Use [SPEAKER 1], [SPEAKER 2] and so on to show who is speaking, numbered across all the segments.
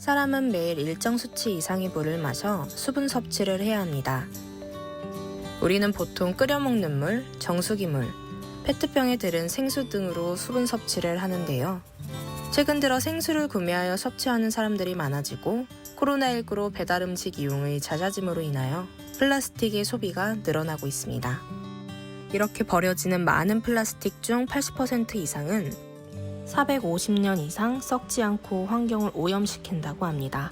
[SPEAKER 1] 사람은 매일 일정 수치 이상의 물을 마셔 수분 섭취를 해야 합니다. 우리는 보통 끓여 먹는 물, 정수기 물, 페트병에 들은 생수 등으로 수분 섭취를 하는데요. 최근 들어 생수를 구매하여 섭취하는 사람들이 많아지고 코로나19로 배달 음식 이용의 잦아짐으로 인하여 플라스틱의 소비가 늘어나고 있습니다. 이렇게 버려지는 많은 플라스틱 중 80% 이상은 450년 이상 썩지 않고 환경을 오염시킨다고 합니다.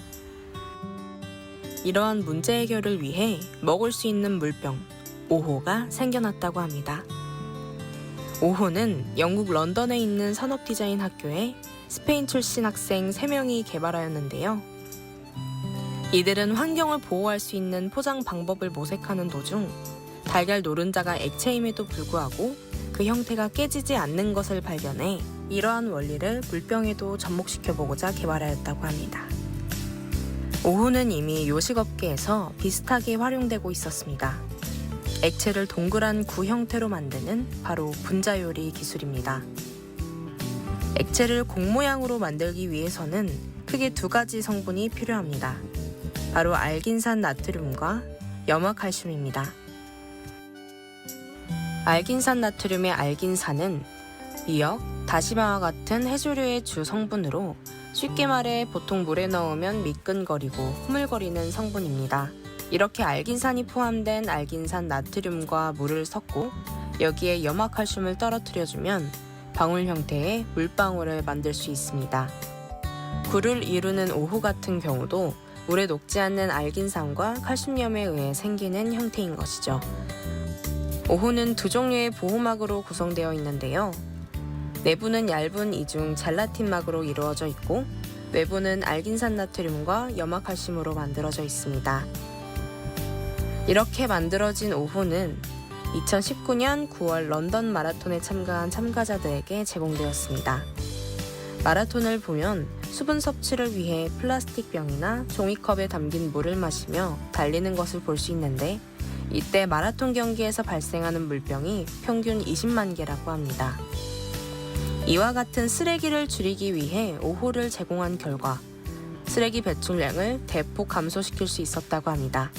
[SPEAKER 1] 이러한 문제 해결을 위해 먹을 수 있는 물병, 5호가 생겨났다고 합니다. 5호는 영국 런던에 있는 산업 디자인 학교에 스페인 출신 학생 3명이 개발하였는데요. 이들은 환경을 보호할 수 있는 포장 방법을 모색하는 도중 달걀 노른자가 액체임에도 불구하고 그 형태가 깨지지 않는 것을 발견해 이러한 원리를 물병에도 접목시켜보고자 개발하였다고 합니다. 5호는 이미 요식업계에서 비슷하게 활용되고 있었습니다. 액체를 동그란 구 형태로 만드는 바로 분자요리 기술입니다. 액체를 공 모양으로 만들기 위해서는 크게 2가지 성분이 필요합니다. 바로 알긴산 나트륨과 염화칼슘입니다. 알긴산 나트륨의 알긴산은 미역, 다시마와 같은 해조류의 주 성분으로 쉽게 말해 보통 물에 넣으면 미끈거리고 흐물거리는 성분입니다. 이렇게 알긴산이 포함된 알긴산 나트륨과 물을 섞고 여기에 염화칼슘을 떨어뜨려주면 방울 형태의 물방울을 만들 수 있습니다. 구를 이루는 5호 같은 경우도 물에 녹지 않는 알긴산과 칼슘염에 의해 생기는 형태인 것이죠. 5호는 2종류의 보호막으로 구성되어 있는데요. 내부는 얇은 이중 젤라틴막으로 이루어져 있고 외부는 알긴산 나트륨과 염화칼슘으로 만들어져 있습니다. 이렇게 만들어진 5호는 2019년 9월 런던 마라톤에 참가한 참가자들에게 제공되었습니다. 마라톤을 보면 수분 섭취를 위해 플라스틱 병이나 종이컵에 담긴 물을 마시며 달리는 것을 볼 수 있는데 이때 마라톤 경기에서 발생하는 물병이 평균 20만 개라고 합니다. 이와 같은 쓰레기를 줄이기 위해 5호를 제공한 결과 쓰레기 배출량을 대폭 감소시킬 수 있었다고 합니다.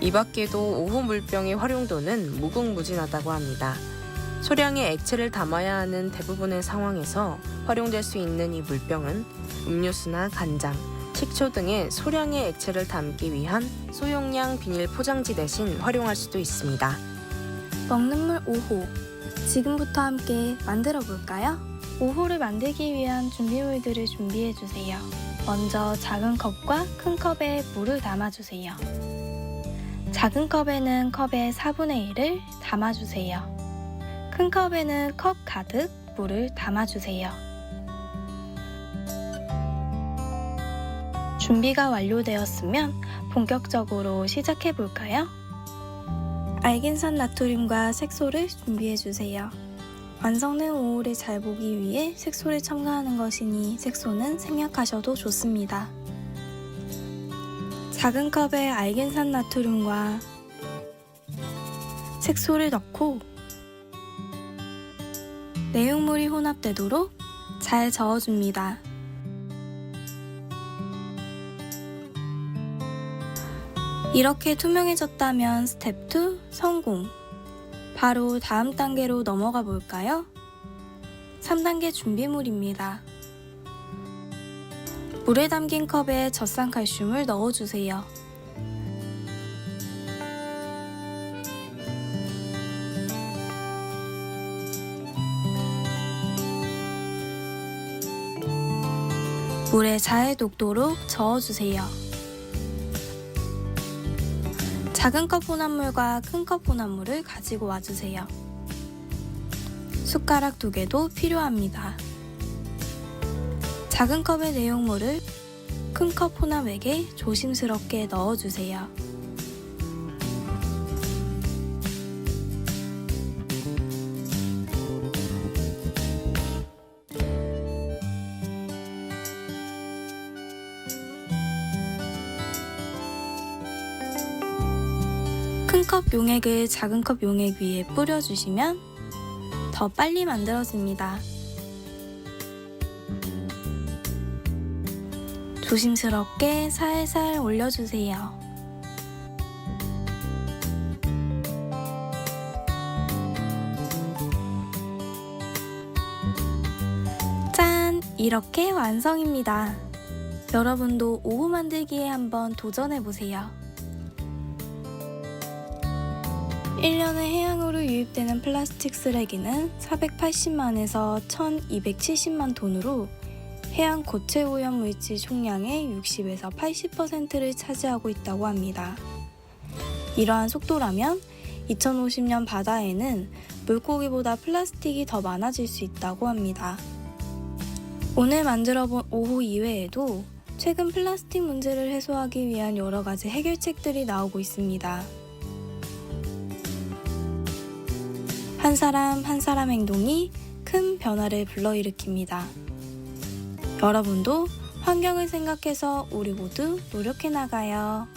[SPEAKER 1] 이 밖에도 5호 물병의 활용도는 무궁무진하다고 합니다. 소량의 액체를 담아야 하는 대부분의 상황에서 활용될 수 있는 이 물병은 음료수나 간장, 식초 등의 소량의 액체를 담기 위한 소용량 비닐 포장지 대신 활용할 수도 있습니다.
[SPEAKER 2] 먹는 물 5호. 지금부터 함께 만들어 볼까요? 5호를 만들기 위한 준비물들을 준비해 주세요. 먼저 작은 컵과 큰 컵에 물을 담아주세요. 작은 컵에는 컵의 4분의 1을 담아주세요. 큰 컵에는 컵 가득 물을 담아주세요. 준비가 완료되었으면 본격적으로 시작해 볼까요? 알긴산 나트륨과 색소를 준비해 주세요. 완성된 5호를 잘 보기 위해 색소를 첨가하는 것이니 색소는 생략하셔도 좋습니다. 작은 컵에 알긴산 나트륨과 색소를 넣고 내용물이 혼합되도록 잘 저어줍니다. 이렇게 투명해졌다면 스텝 2 성공! 바로 다음 단계로 넘어가 볼까요? 3단계 준비물입니다. 물에 담긴 컵에 젖산칼슘을 넣어주세요. 물에 잘 녹도록 저어주세요. 작은 컵 혼합물과 큰 컵 혼합물을 가지고 와주세요. 숟가락 2개도 필요합니다. 작은 컵의 내용물을 큰 컵 혼합액에 조심스럽게 넣어주세요. 큰 컵 용액을 작은 컵 용액 위에 뿌려주시면 더 빨리 만들어집니다. 조심스럽게 살살 올려주세요. 짠! 이렇게 완성입니다. 여러분도 오후 만들기에 한번 도전해보세요. 1년에 해양으로 유입되는 플라스틱 쓰레기는 480만에서 1270만 톤으로 해양 고체 오염 물질 총량의 60에서 80%를 차지하고 있다고 합니다. 이러한 속도라면 2050년 바다에는 물고기보다 플라스틱이 더 많아질 수 있다고 합니다. 오늘 만들어본 오호 이외에도 최근 플라스틱 문제를 해소하기 위한 여러 가지 해결책들이 나오고 있습니다. 한 사람 한 사람 행동이 큰 변화를 불러일으킵니다. 여러분도 환경을 생각해서 우리 모두 노력해 나가요.